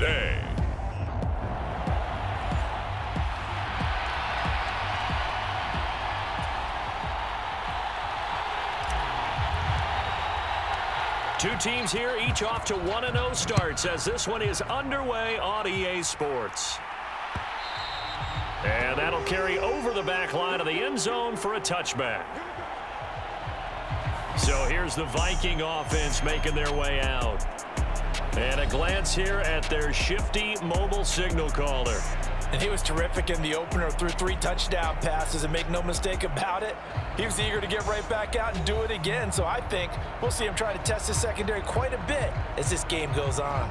day. Two teams here, each off to 1-0 starts as this one is underway on EA Sports. And that'll carry over the back line of the end zone for a touchback. So here's the Viking offense making their way out. And a glance here at their shifty mobile signal caller. And he was terrific in the opener, threw 3 touchdown passes, and make no mistake about it, he was eager to get right back out and do it again. So I think we'll see him try to test his secondary quite a bit as this game goes on.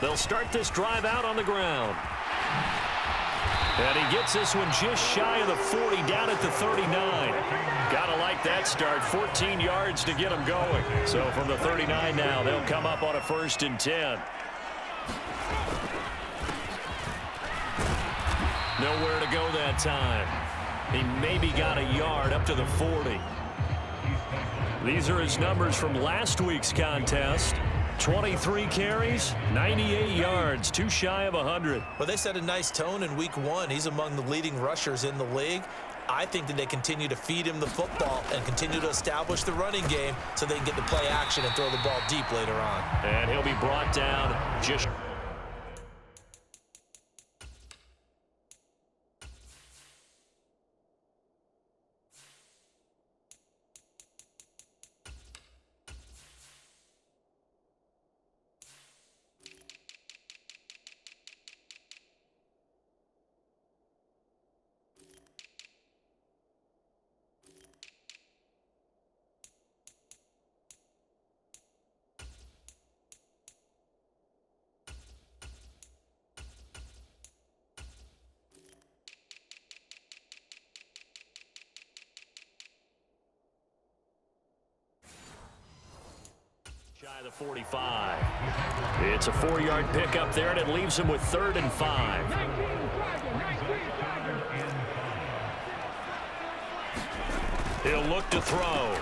They'll start this drive out on the ground. And he gets this one just shy of the 40, down at the 39. Gotta like that start. 14 yards to get him going. So from the 39 now, they'll come up on a 1st and 10. Nowhere to go that time. He maybe got a yard up to the 40. These are his numbers from last week's contest. 23 carries, 98 yards, too shy of 100. Well, they set a nice tone in week 1. He's among the leading rushers in the league. I think that they continue to feed him the football and continue to establish the running game so they can get the play action and throw the ball deep later on. And he'll be brought down just... Shy of the 45. It's a 4-yard pickup there, and it leaves him with 3rd and 5. He'll look to throw.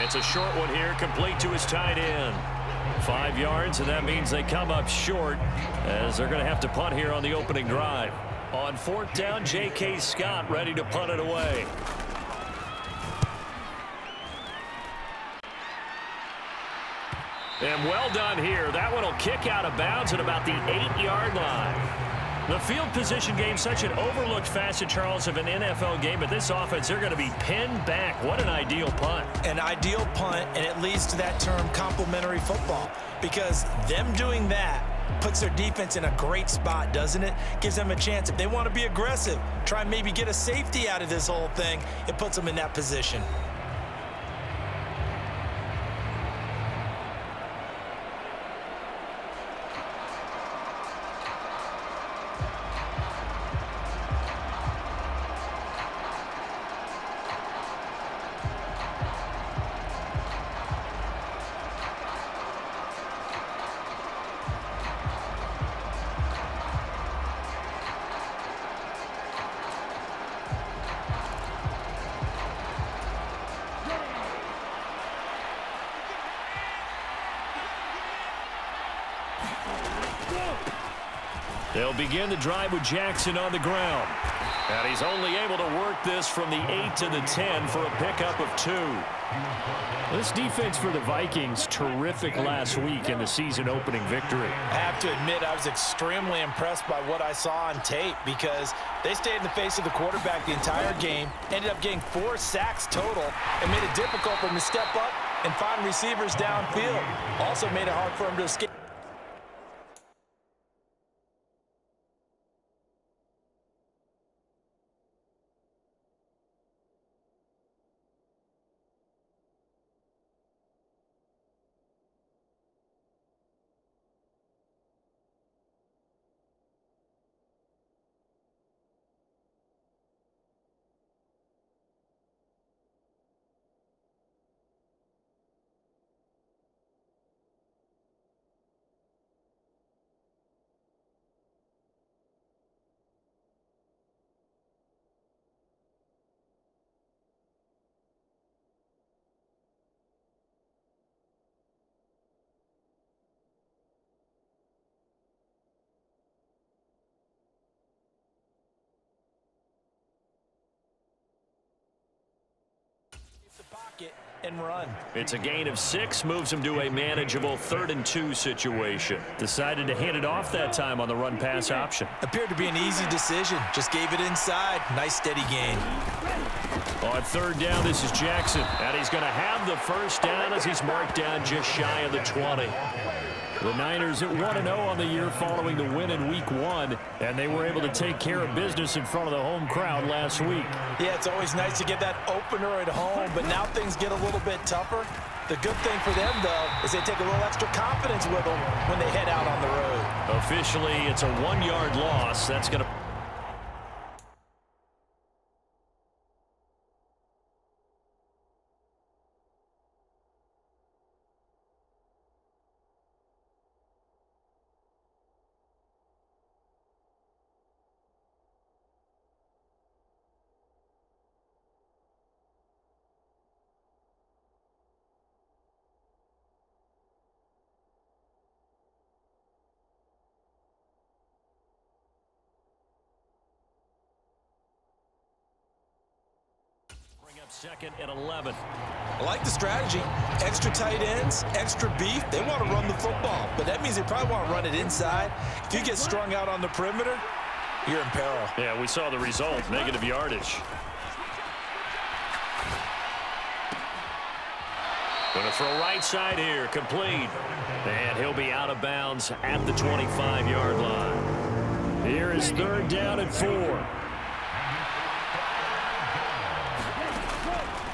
It's a short one here, complete to his tight end. 5 yards, and that means they come up short as they're going to have to punt here on the opening drive. On 4th down, J.K. Scott ready to punt it away. And well done here. That one will kick out of bounds at about the 8-yard line. The field position game, such an overlooked facet, Charles, of an NFL game, but this offense, they're going to be pinned back. What an ideal punt. An ideal punt, and it leads to that term complementary football, because them doing that puts their defense in a great spot, doesn't it? Gives them a chance. If they want to be aggressive, try and maybe get a safety out of this whole thing, it puts them in that position. They'll begin the drive with Jackson on the ground. And he's only able to work this from the 8 to the 10 for a pickup of 2. This defense for the Vikings, terrific last week in the season-opening victory. I have to admit, I was extremely impressed by what I saw on tape because they stayed in the face of the quarterback the entire game, ended up getting 4 sacks total, and made it difficult for him to step up and find receivers downfield. Also made it hard for him to escape. pocket and run. It's a gain of 6, moves him to a manageable 3rd and 2 situation. Decided to hand it off that time on the run-pass option. Appeared to be an easy decision. Just gave it inside. Nice steady gain. On 3rd down, this is Jackson. And he's going to have the first down as he's marked down just shy of the 20. The Niners at 1-0 on the year following the win in Week 1, and they were able to take care of business in front of the home crowd last week. Yeah, it's always nice to get that opener at home, but now things get a little bit tougher. The good thing for them, though, is they take a little extra confidence with them when they head out on the road. Officially, it's a 1-yard loss. That's going to... Second and 11. I like the strategy. Extra tight ends, extra beef. They want to run the football, but that means they probably want to run it inside. If you get strung out on the perimeter, you're in peril. Yeah, we saw the result, negative yardage. Going to throw right side here, complete. And he'll be out of bounds at the 25-yard line. Here is 3rd down and 4.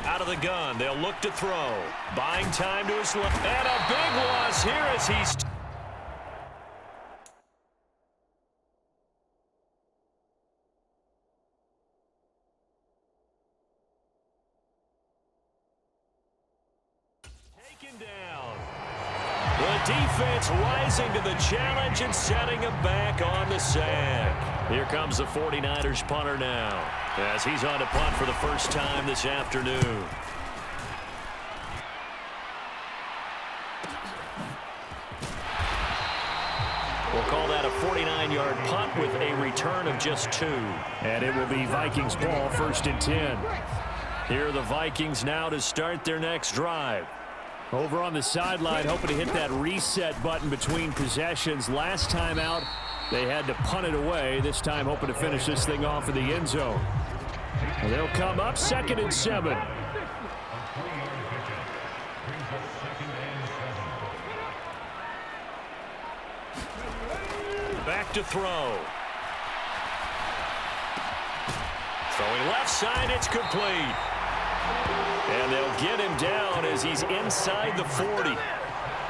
Out of the gun, they'll look to throw. Buying time to his left. And a big loss here as he's... taken down. The defense rising to the challenge and setting him back on the sack. Here comes the 49ers punter now, as he's on to punt for the first time this afternoon. We'll call that a 49-yard punt with a return of just 2. And it will be Vikings ball, 1st and 10. Here are the Vikings now to start their next drive. Over on the sideline, hoping to hit that reset button between possessions. Last time out, they had to punt it away. This time hoping to finish this thing off in the end zone. And they'll come up 2nd and 7. Back to throw. Throwing left side, it's complete. And they'll get him down as he's inside the 40.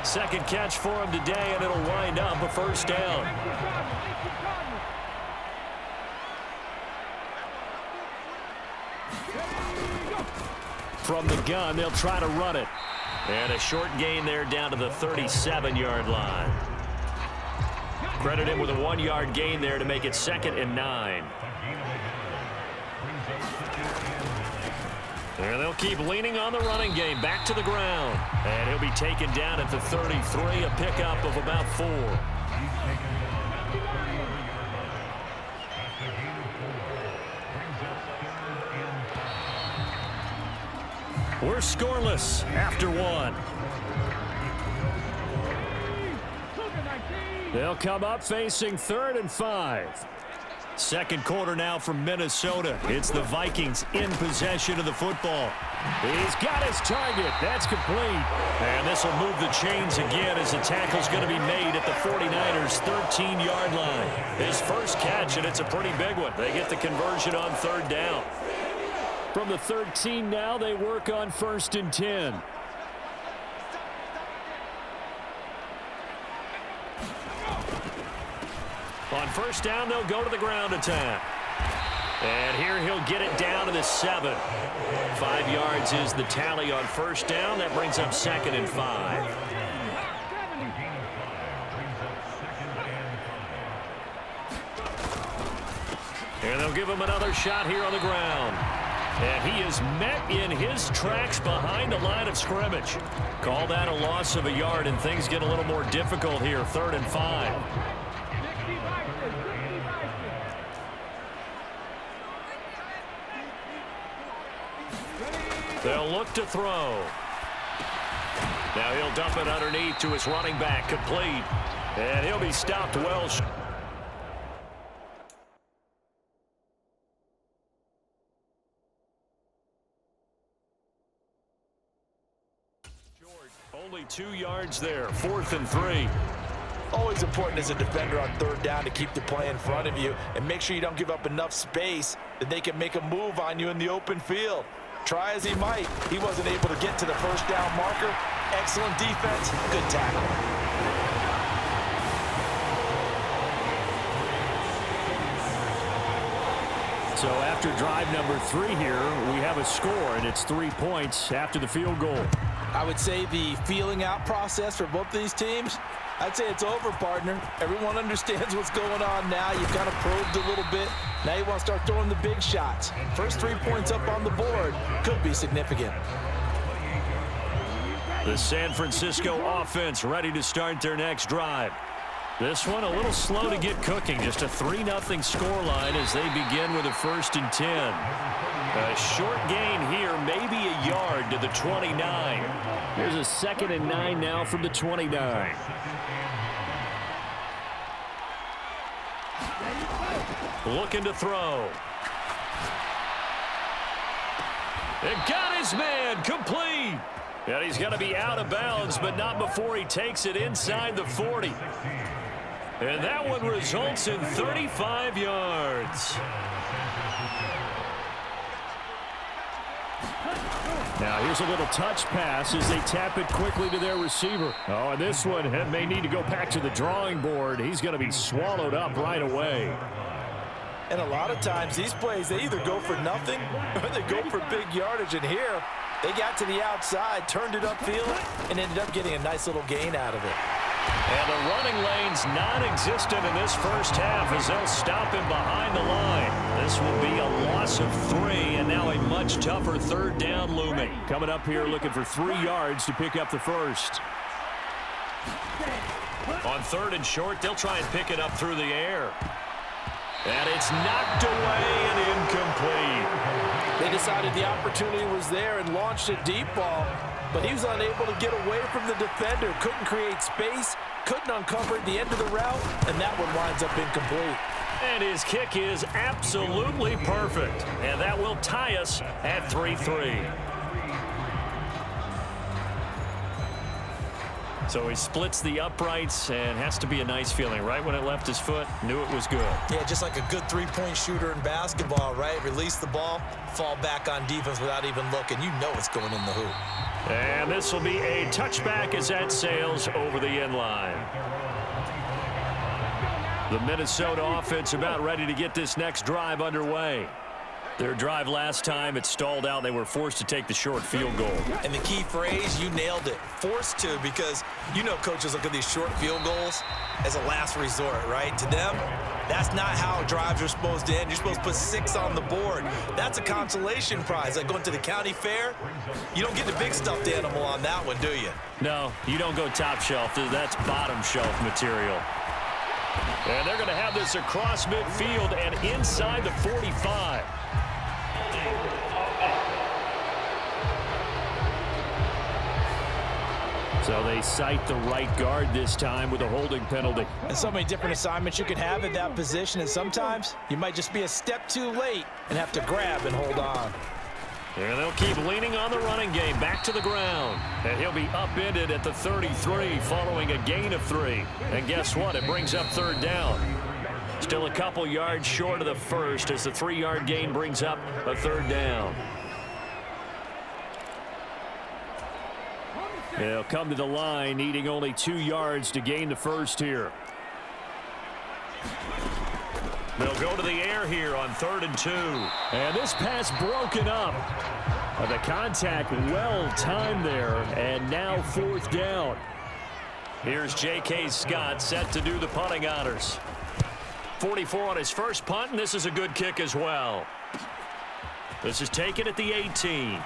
Second catch for him today, and it'll wind up a first down. From the gun, they'll try to run it. And a short gain there down to the 37-yard line. Credit him with a 1-yard gain there to make it 2nd and 9. And they'll keep leaning on the running game. Back to the ground. And he'll be taken down at the 33, a pickup of about 4. We're scoreless after 1. They'll come up facing 3rd and 5. Second quarter now from Minnesota. It's the Vikings in possession of the football. He's got his target. That's complete. And this will move the chains again as the tackle's going to be made at the 49ers' 13-yard line. His first catch, and it's a pretty big one. They get the conversion on 3rd down. From the 13 now, they work on 1st and 10. On 1st down, they'll go to the ground attack. And here he'll get it down to the 7. 5 yards is the tally on 1st down. That brings up 2nd and 5. And they'll give him another shot here on the ground. And he is met in his tracks behind the line of scrimmage. Call that a loss of a yard, and things get a little more difficult here. 3rd and 5. They'll look to throw. Now he'll dump it underneath to his running back, complete. And he'll be stopped well. Only 2 yards there, 4th and 3. Always important as a defender on 3rd down to keep the play in front of you and make sure you don't give up enough space that they can make a move on you in the open field. Try as he might, he wasn't able to get to the 1st down marker. Excellent defense, good tackle. So after drive number 3 here, we have a score, and it's 3 points after the field goal. I would say the feeling out process for both these teams, I'd say it's over, partner. Everyone understands what's going on now. You kind of probed a little bit. Now you want to start throwing the big shots. First 3 points up on the board could be significant. The San Francisco offense ready to start their next drive. This one a little slow to get cooking. Just a 3-0 scoreline as they begin with a 1st and 10. A short gain here, maybe a yard to the 29. Here's a 2nd and 9 now from the 29. Looking to throw. And got his man, complete. And he's going to be out of bounds, but not before he takes it inside the 40. And that one results in 35 yards. Now here's a little touch pass as they tap it quickly to their receiver. Oh, and this one may need to go back to the drawing board. He's going to be swallowed up right away. And a lot of times these plays, they either go for nothing or they go for big yardage. And here, they got to the outside, turned it upfield, and ended up getting a nice little gain out of it. And the running lane's non-existent in this first half as they'll stop him behind the line. This will be a loss of 3, and now a much tougher 3rd down looming. Coming up here looking for 3 yards to pick up the first. On 3rd and short, they'll try and pick it up through the air. And it's knocked away and incomplete. They decided the opportunity was there and launched a deep ball, but he was unable to get away from the defender, couldn't create space, couldn't uncover at the end of the route, and that one winds up incomplete. And his kick is absolutely perfect. And that will tie us at 3-3. So he splits the uprights, and has to be a nice feeling. Right when it left his foot, knew it was good. Yeah, just like a good 3-point shooter in basketball, right? Release the ball, fall back on defense without even looking. You know it's going in the hoop. And this will be a touchback as that sails over the end line. The Minnesota offense about ready to get this next drive underway. Their drive last time, it stalled out. They were forced to take the short field goal. And the key phrase, you nailed it. Forced to, because you know coaches look at these short field goals as a last resort, right? To them, that's not how drives are supposed to end. You're supposed to put 6 on the board. That's a consolation prize. Like going to the county fair, you don't get the big stuffed animal on that one, do you? No, you don't go top shelf. That's bottom shelf material. And they're going to have this across midfield and inside the 45. So they cite the right guard this time with a holding penalty. And so many different assignments you can have at that position, and sometimes you might just be a step too late and have to grab and hold on. And they'll keep leaning on the running game back to the ground. And he'll be upended at the 33 following a gain of 3. And guess what? It brings up 3rd down. Still a couple yards short of the first as the 3-yard gain brings up a 3rd down. They'll come to the line needing only 2 yards to gain the first here. They'll go to the air here on 3rd and 2. And this pass broken up. The contact well timed there, and now 4th down. Here's J.K. Scott set to do the punting honors. 44 on his first punt, and this is a good kick as well. This is taken at the 18.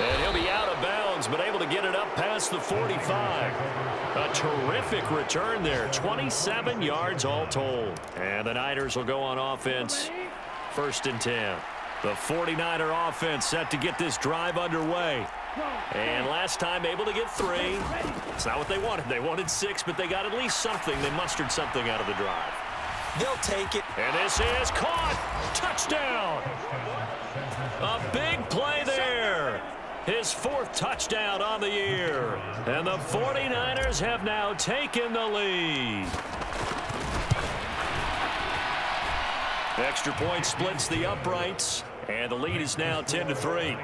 And he'll be out of bounds, but able to get it up past the 45. A terrific return there, 27 yards all told. And the Niners will go on offense, 1st and 10. The 49er offense set to get this drive underway. And last time able to get 3. It's not what they wanted. They wanted 6, but they got at least something. They mustered something out of the drive. They'll take it. And this is caught. Touchdown. A big play there. His 4th touchdown on the year. And the 49ers have now taken the lead. Extra point splits the uprights, and the lead is now 10-3.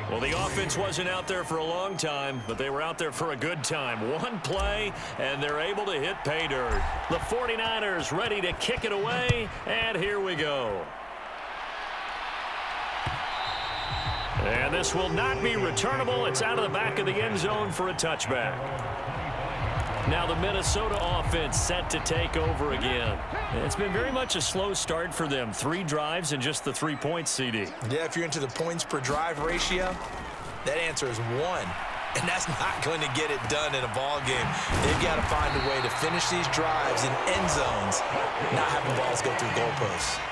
Well, the offense wasn't out there for a long time, but they were out there for a good time. One play, and they're able to hit pay dirt. The 49ers ready to kick it away, and here we go. And this will not be returnable. It's out of the back of the end zone for a touchback. Now the Minnesota offense set to take over again. It's been very much a slow start for them. 3 drives and just the 3 points, CD. Yeah, if you're into the points per drive ratio, that answer is 1. And that's not going to get it done in a ball game. They've got to find a way to finish these drives in end zones, not having balls go through goalposts.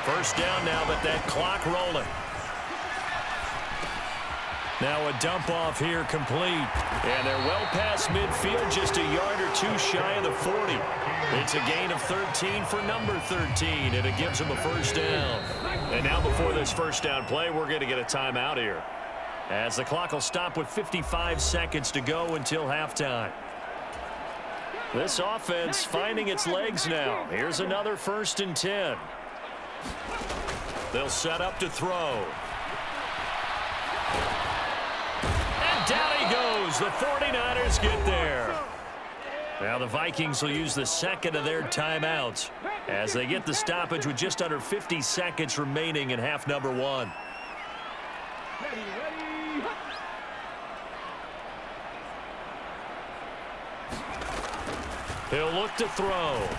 First down now, but that clock rolling. Now a dump off here complete. And they're well past midfield, just a yard or 2 shy of the 40. It's a gain of 13 for number 13, and it gives them a first down. And now before this first down play, we're going to get a timeout here, as the clock will stop with 55 seconds to go until halftime. This offense finding its legs now. Here's another 1st and 10. They'll set up to throw. Down he goes. The 49ers get there. Now the Vikings will use the 2nd of their timeouts as they get the stoppage with just under 50 seconds remaining in half number 1. He'll look to throw.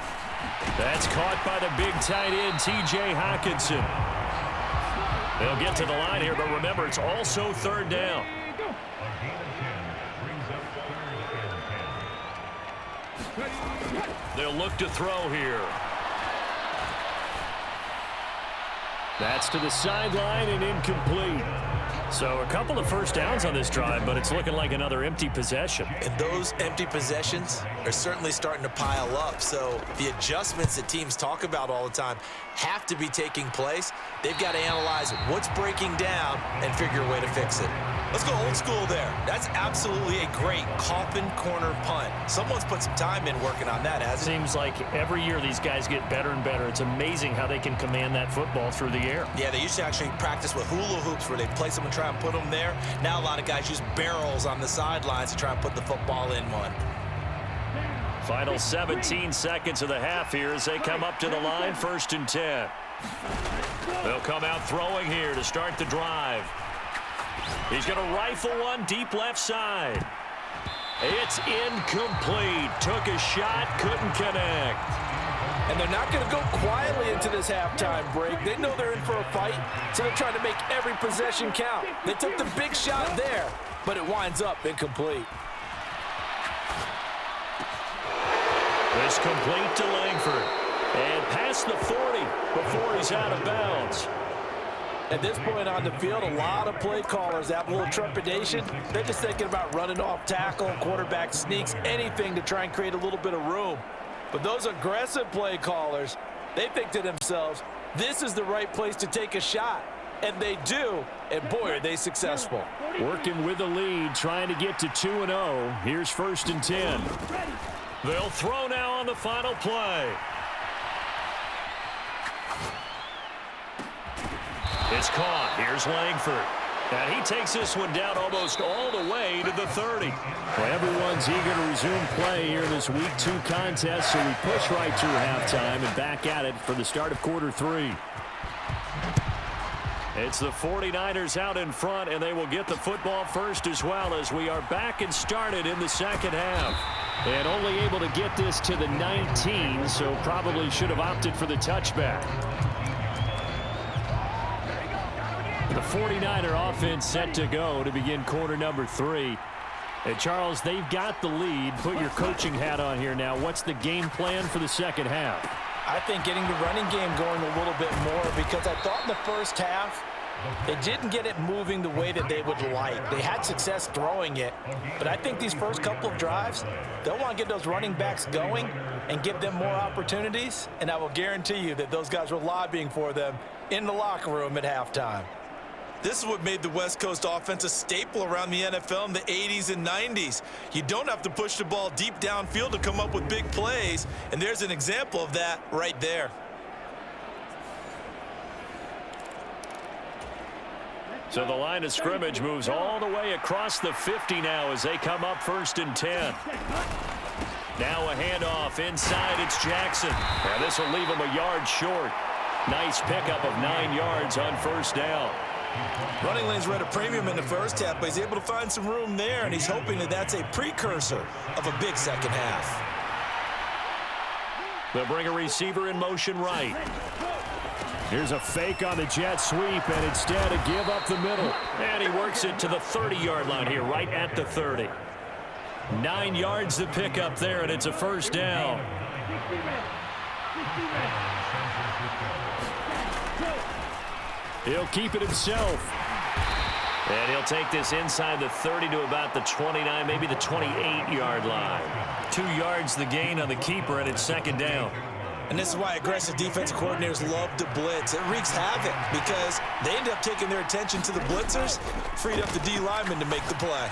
That's caught by the big tight end, T.J. Hockenson. They'll get to the line here, but remember, it's also 3rd down. They'll look to throw here. That's to the sideline and incomplete. So a couple of first downs on this drive, but it's looking like another empty possession. And those empty possessions are certainly starting to pile up. So the adjustments that teams talk about all the time have to be taking place. They've got to analyze what's breaking down and figure a way to fix it. Let's go old school there. That's absolutely a great coffin corner punt. Someone's put some time in working on that, hasn't it? Seems like every year these guys get better and better. It's amazing how they can command that football through the air. Yeah, they used to actually practice with hula hoops where they place them and try and put them there. Now a lot of guys use barrels on the sidelines to try and put the football in one. Final 17 seconds of the half here as they come up to the line, 1st and 10. They'll come out throwing here to start the drive. He's going to rifle one deep left side. It's incomplete. Took a shot, couldn't connect. And they're not going to go quietly into this halftime break. They know they're in for a fight, so they're trying to make every possession count. They took the big shot there, but it winds up incomplete. It's complete to Langford. And past the 40 before he's out of bounds. At this point on the field, a lot of play callers have a little trepidation. They're just thinking about running off tackle, quarterback sneaks, anything to try and create a little bit of room. But those aggressive play callers, they think to themselves, this is the right place to take a shot. And they do, and boy, are they successful. Working with the lead, trying to get to 2-0. Here's 1st and 10. They'll throw now on the final play. It's caught. Here's Langford. And he takes this one down almost all the way to the 30. Well, everyone's eager to resume play here in this Week 2 contest, so we push right through halftime and back at it for the start of quarter 3. It's the 49ers out in front, and they will get the football first as well as we are back and started in the second half. And only able to get this to the 19, so probably should have opted for the touchback. The 49er offense set to go to begin quarter number 3. And Charles, they've got the lead. Put your coaching hat on here now. What's the game plan for the second half? I think getting the running game going a little bit more, because I thought in the first half they didn't get it moving the way that they would like. They had success throwing it, but I think these first couple of drives, they'll want to get those running backs going and give them more opportunities, and I will guarantee you that those guys were lobbying for them in the locker room at halftime. This is what made the West Coast offense a staple around the NFL in the 80s and 90s. You don't have to push the ball deep downfield to come up with big plays, and there's an example of that right there. So the line of scrimmage moves all the way across the 50 now as they come up 1st and 10. Now a handoff inside. It's Jackson. Now this will leave him a yard short. Nice pickup of 9 yards on 1st down. Running lanes were at a premium in the first half, but he's able to find some room there, and he's hoping that that's a precursor of a big second half. They'll bring a receiver in motion right. Here's a fake on the jet sweep, and instead a give up the middle. And he works it to the 30-yard line here, right at the 30. 9 yards to pick up there, and it's a 1st down. He'll keep it himself. And he'll take this inside the 30 to about the 29, maybe the 28-yard line. 2 yards the gain on the keeper, and it's 2nd down. And this is why aggressive defensive coordinators love to blitz. It wreaks havoc because they end up taking their attention to the blitzers, freed up the D lineman to make the play.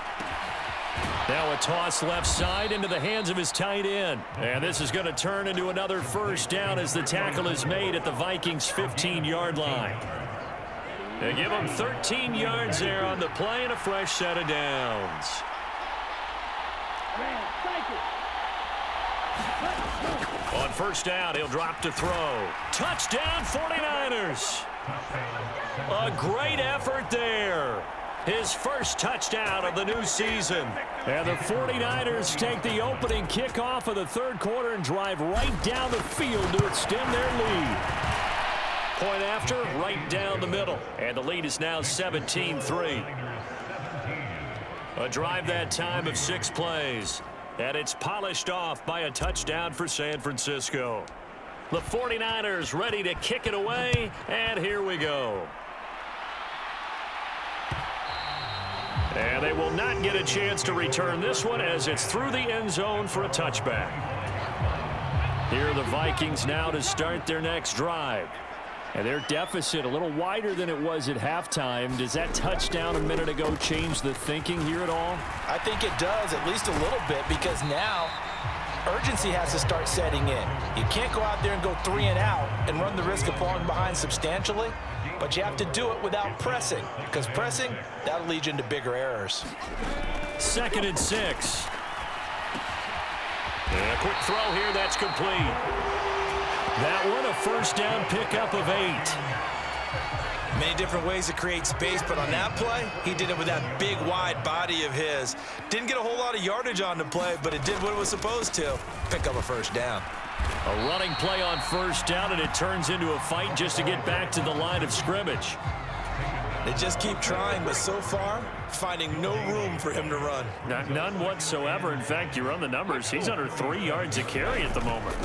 Now a toss left side into the hands of his tight end. And this is going to turn into another 1st down as the tackle is made at the Vikings' 15-yard line. They give him 13 yards there on the play and a fresh set of downs. On 1st down, he'll drop to throw. Touchdown, 49ers. A great effort there. His first touchdown of the new season. And the 49ers take the opening kickoff of the 3rd quarter and drive right down the field to extend their lead. Point after, right down the middle. And the lead is now 17-3. A drive that time of 6 plays. And it's polished off by a touchdown for San Francisco. The 49ers ready to kick it away, and here we go. And they will not get a chance to return this one as it's through the end zone for a touchback. Here are the Vikings now to start their next drive. And their deficit a little wider than it was at halftime. Does that touchdown a minute ago change the thinking here at all? I think it does, at least a little bit, because now urgency has to start setting in. You can't go out there and go 3 and out and run the risk of falling behind substantially, but you have to do it without pressing, because pressing, that'll lead you into bigger errors. 2nd and 6. And a quick throw here, that's complete. That one, a 1st down pickup of 8. Many different ways to create space, but on that play, he did it with that big, wide body of his. Didn't get a whole lot of yardage on the play, but it did what it was supposed to. Pick up a 1st down. A running play on 1st down, and it turns into a fight just to get back to the line of scrimmage. They just keep trying, but so far, finding no room for him to run. None whatsoever. In fact, you run the numbers, he's under 3 yards a carry at the moment.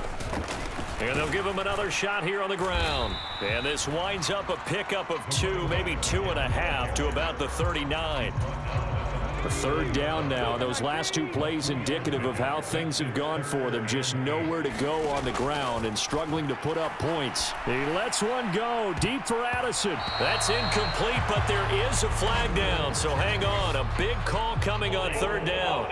And they'll give him another shot here on the ground. And this winds up a pickup of 2, maybe 2.5 to about the 39. A 3rd down now. Those last 2 plays indicative of how things have gone for them. Just nowhere to go on the ground and struggling to put up points. He lets one go deep for Addison. That's incomplete, but there is a flag down. So hang on. A big call coming on 3rd down.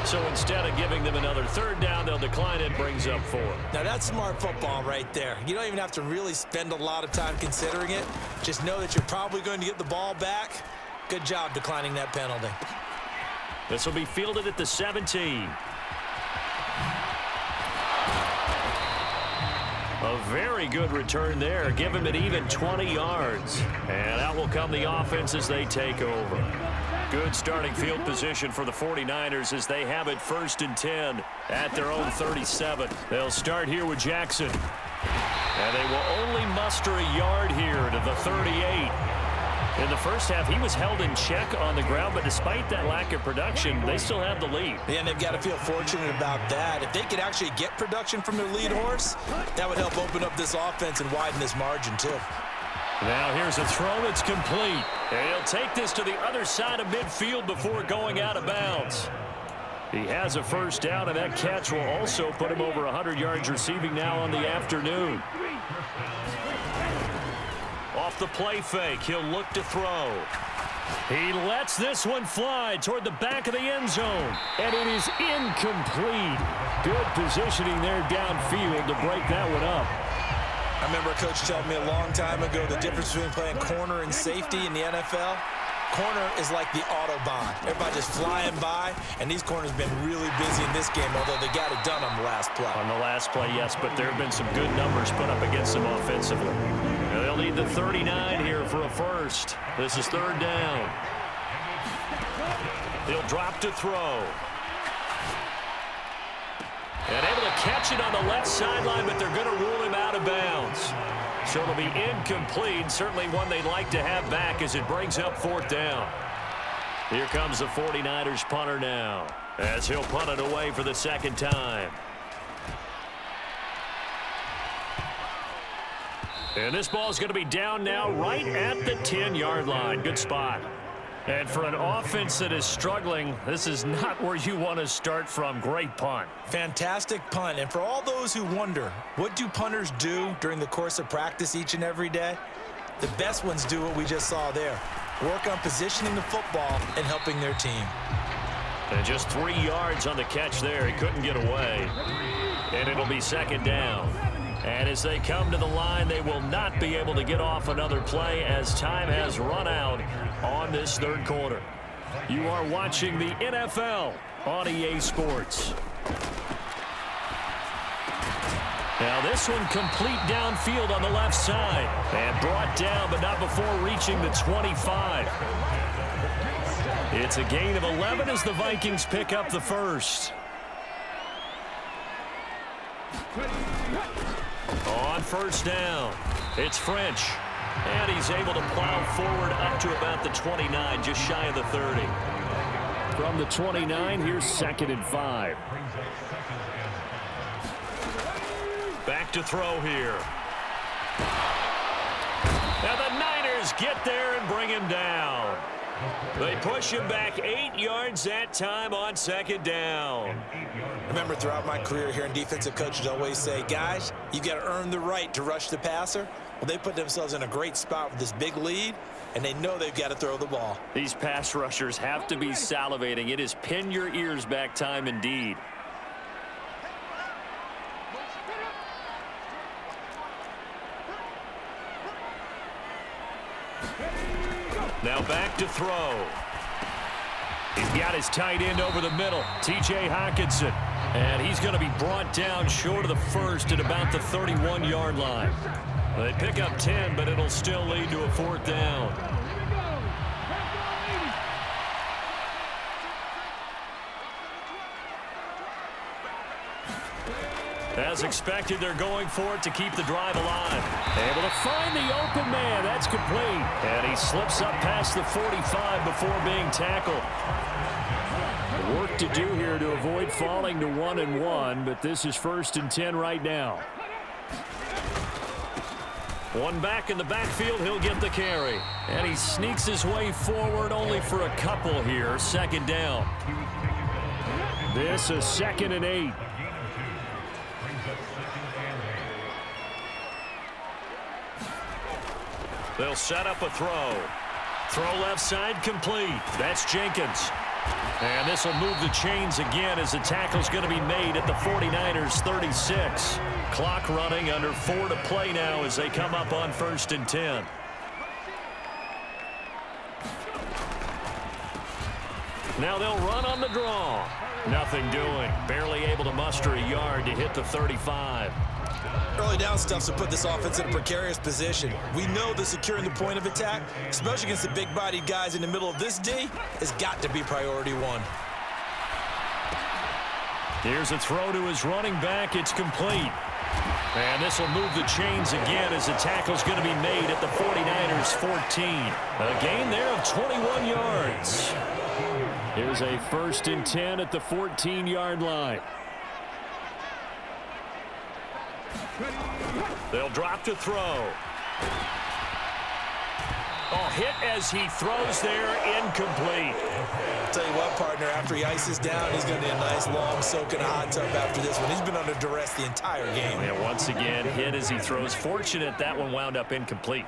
So instead of giving them another 3rd down, they'll decline it, brings up 4. Now that's smart football right there. You don't even have to really spend a lot of time considering it. Just know that you're probably going to get the ball back. Good job declining that penalty. This will be fielded at the 17. A very good return there. Give him an even 20 yards. And out will come the offense as they take over. Good starting field position for the 49ers as they have it 1st and 10 at their own 37. They'll start here with Jackson. And they will only muster a yard here to the 38. In the first half, he was held in check on the ground, but despite that lack of production, they still have the lead. Yeah, and they've got to feel fortunate about that. If they could actually get production from their lead horse, that would help open up this offense and widen this margin, too. Now here's a throw that's complete. And he'll take this to the other side of midfield before going out of bounds. He has a first down, and that catch will also put him over 100 yards receiving now on the afternoon. Off the play fake, he'll look to throw. He lets this one fly toward the back of the end zone, and it is incomplete. Good positioning there downfield to break that one up. I remember a coach telling me a long time ago the difference between playing corner and safety in the NFL. Corner is like the Autobahn. Everybody just flying by, and these corners have been really busy in this game, although they got it done on the last play. On the last play, yes, but there have been some good numbers put up against them offensively. Now they'll need the 39 here for a first. This is third down. He'll drop to throw. And able to catch it on the left sideline, but they're going to rule him out of bounds. So it'll be incomplete. Certainly one they'd like to have back as it brings up fourth down. Here comes the 49ers punter now, as he'll punt it away for the second time. And this ball is going to be down now right at the 10-yard line. Good spot. And for an offense that is struggling, this is not where you want to start from. Great punt. Fantastic punt. And for all those who wonder, what do punters do during the course of practice each and every day? The best ones do what we just saw there. Work on positioning the football and helping their team. And just 3 yards on the catch there. He couldn't get away. And it'll be second down. And as they come to the line, they will not be able to get off another play as time has run out on this third quarter. You are watching the NFL on EA Sports. Now this one complete downfield on the left side. And brought down, but not before reaching the 25. It's a gain of 11 as the Vikings pick up the first. On first down, it's French. And he's able to plow forward up to about the 29, just shy of the 30. From the 29, here's 2nd and 5. Back to throw here. Now the Niners get there and bring him down. They push him back 8 yards that time on second down. Remember, throughout my career here in defensive coaches always say, guys, you got to earn the right to rush the passer. Well, they put themselves in a great spot with this big lead, and they know they've got to throw the ball. These pass rushers have to be salivating. It is pin your ears back time indeed. Now back to throw. He's got his tight end over the middle, T.J. Hockenson. And he's going to be brought down short of the first at about the 31-yard line. They pick up 10, but it'll still lead to a fourth down. As expected, they're going for it to keep the drive alive. Able to find the open man. That's complete. And he slips up past the 45 before being tackled. Work to do here to avoid falling to 1-1, but this is 1st and 10 right now. One back in the backfield, he'll get the carry. And he sneaks his way forward only for a couple here. Second down. This is 2nd and 8. They'll set up a throw. Throw left side complete. That's Jenkins. And this will move the chains again as the tackle's going to be made at the 49ers 36. Clock running, under 4 to play now as they come up on 1st and 10. Now they'll run on the draw. Nothing doing. Barely able to muster a yard to hit the 35. Early down stuff to put this offense in a precarious position. We know that securing the point of attack, especially against the big-bodied guys in the middle of this D, has got to be priority one. Here's a throw to his running back. It's complete. And this will move the chains again as the tackle's going to be made at the 49ers 14. A gain there of 21 yards. Here's a 1st and 10 at the 14-yard line. They'll drop to throw. Oh, hit as he throws there, incomplete. I'll tell you what, partner, after he ices down, he's going to need a nice long soak in a hot tub after this one. He's been under duress the entire game. And once again, hit as he throws. Fortunate that one wound up incomplete.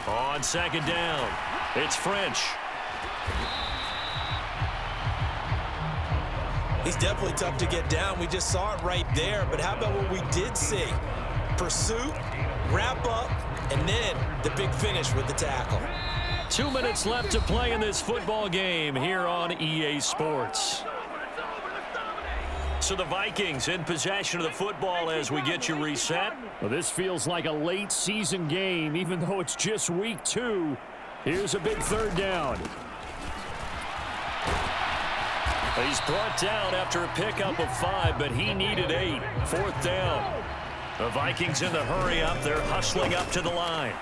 On 2nd down, it's French. He's definitely tough to get down. We just saw it right there. But how about what we did see? Pursuit, wrap up, and then the big finish with the tackle. 2 minutes left to play in this football game here on EA Sports. So the Vikings in possession of the football as we get you reset. Well, this feels like a late season game, even though it's just week 2. Here's a big 3rd down. He's brought down after a pickup of 5, but he needed 8. 4th down. The Vikings in the hurry up. They're hustling up to the line.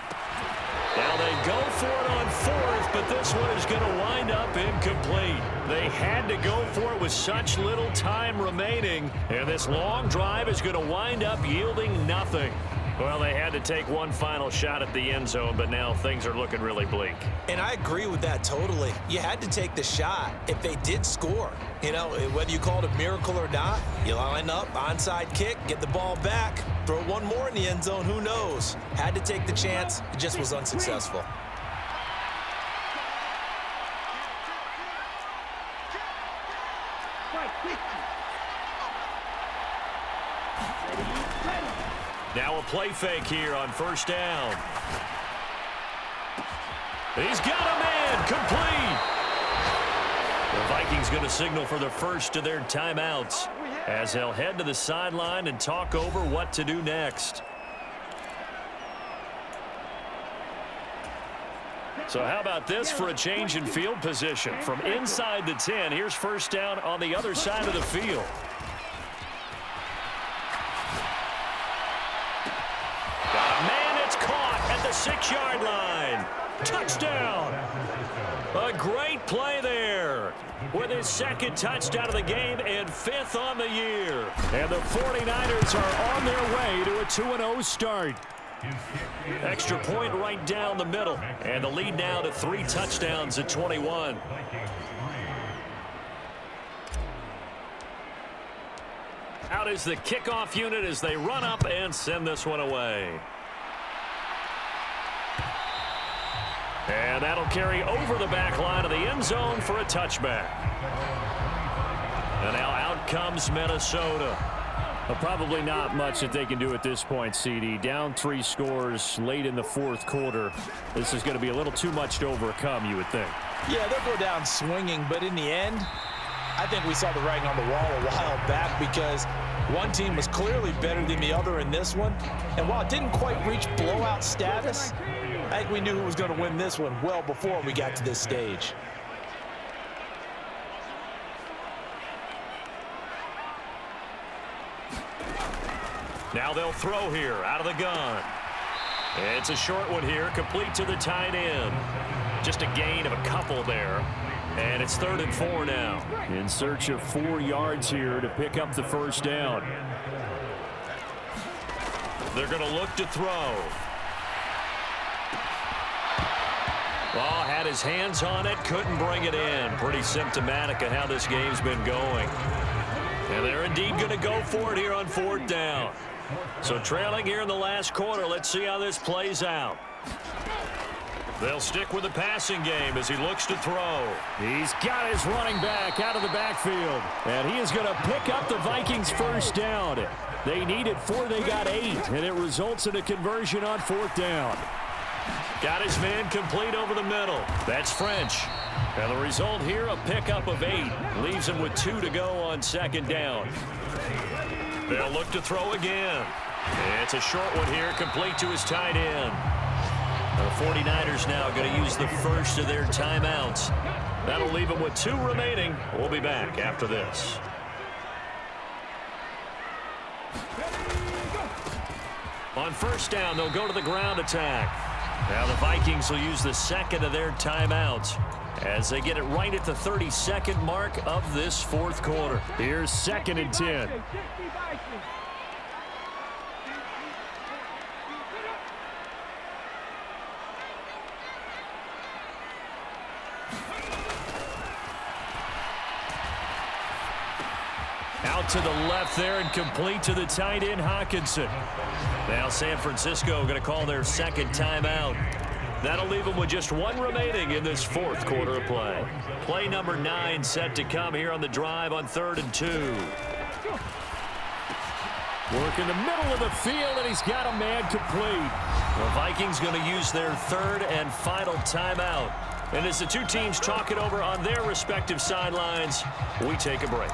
Now they go for it on 4th, but this one is going to wind up incomplete. They had to go for it with such little time remaining, and this long drive is going to wind up yielding nothing. Well, they had to take one final shot at the end zone, but now things are looking really bleak. And I agree with that totally. You had to take the shot if they did score. You know, whether you call it a miracle or not, you line up, onside kick, get the ball back, throw one more in the end zone, who knows? Had to take the chance, it just was unsuccessful. Now a play fake here on 1st down. He's got a man complete. The Vikings going to signal for the first of their timeouts as they'll head to the sideline and talk over what to do next. So how about this for a change in field position? From inside the 10, here's 1st down on the other side of the field. At the 6-yard line. Touchdown. A great play there with his 2nd touchdown of the game and 5th on the year. And the 49ers are on their way to a 2-0 start. Extra point right down the middle. And the lead now to 3 touchdowns at 21. Out is the kickoff unit as they run up and send this one away. And that'll carry over the back line of the end zone for a touchback. And now out comes Minnesota. Well, probably not much that they can do at this point, CD. Down 3 scores late in the 4th quarter. This is going to be a little too much to overcome, you would think. Yeah, they'll go down swinging, but in the end, I think we saw the writing on the wall a while back because one team was clearly better than the other in this one. And while it didn't quite reach blowout status, I think we knew who was going to win this one well before we got to this stage. Now they'll throw here out of the gun. It's a short one here, complete to the tight end. Just a gain of a couple there. And it's 3rd and 4 now. In search of 4 yards here to pick up the 1st down. They're going to look to throw. Well, had his hands on it, couldn't bring it in. Pretty symptomatic of how this game's been going. And they're indeed going to go for it here on 4th down. So trailing here in the last quarter, let's see how this plays out. They'll stick with the passing game as he looks to throw. He's got his running back out of the backfield. And he is going to pick up the Vikings' 1st down. They needed 4, they got 8. And it results in a conversion on 4th down. Got his man complete over the middle. That's French. And the result here, a pickup of 8. Leaves him with 2 to go on 2nd down. They'll look to throw again. It's a short one here, complete to his tight end. The 49ers now going to use the first of their timeouts That'll leave them with 2 remaining. We'll be back after this. On first down, they'll go to the ground attack. Now the Vikings will use the second of their timeouts as they get it right at the 32nd mark of this fourth quarter. Here's 2nd and 10. Out to the left there and complete to the tight end, Hockenson. Now San Francisco going to call their second timeout. That'll leave them with just 1 remaining in this fourth quarter of play. Play number 9 set to come here on the drive on 3rd and 2. Work in the middle of the field, and he's got a man complete. The Vikings going to use their 3rd and final timeout. And as the 2 teams talk it over on their respective sidelines, we take a break.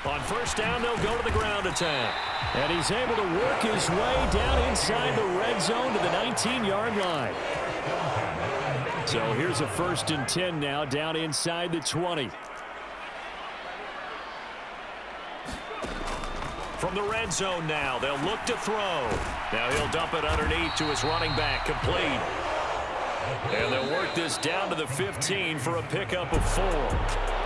On first down, they'll go to the ground attack. And he's able to work his way down inside the red zone to the 19-yard line. So here's a 1st and 10 now down inside the 20. From the red zone now, they'll look to throw. Now he'll dump it underneath to his running back, complete. And they'll work this down to the 15 for a pickup of 4.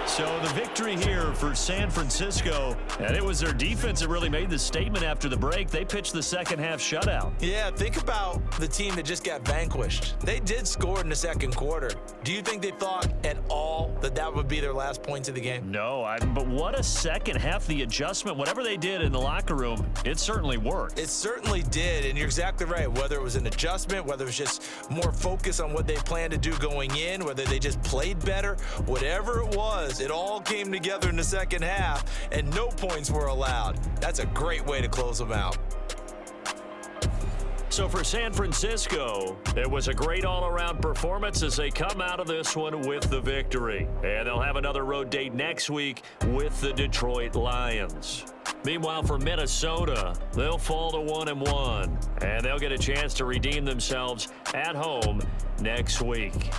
So the victory here for San Francisco, and it was their defense that really made the statement after the break. They pitched the second half shutout. Yeah, think about the team that just got vanquished. They did score in the second quarter. Do you think they thought at all that that would be their last points of the game? No, but what a second half. The adjustment, whatever they did in the locker room, it certainly worked. It certainly did, and you're exactly right. Whether it was an adjustment, whether it was just more focus on what they planned to do going in, whether they just played better, whatever it was, it all came together in the second half, and no points were allowed. That's a great way to close them out. So for San Francisco, it was a great all-around performance as they come out of this one with the victory. And they'll have another road date next week with the Detroit Lions. Meanwhile, for Minnesota, they'll fall to 1-1, and they'll get a chance to redeem themselves at home next week.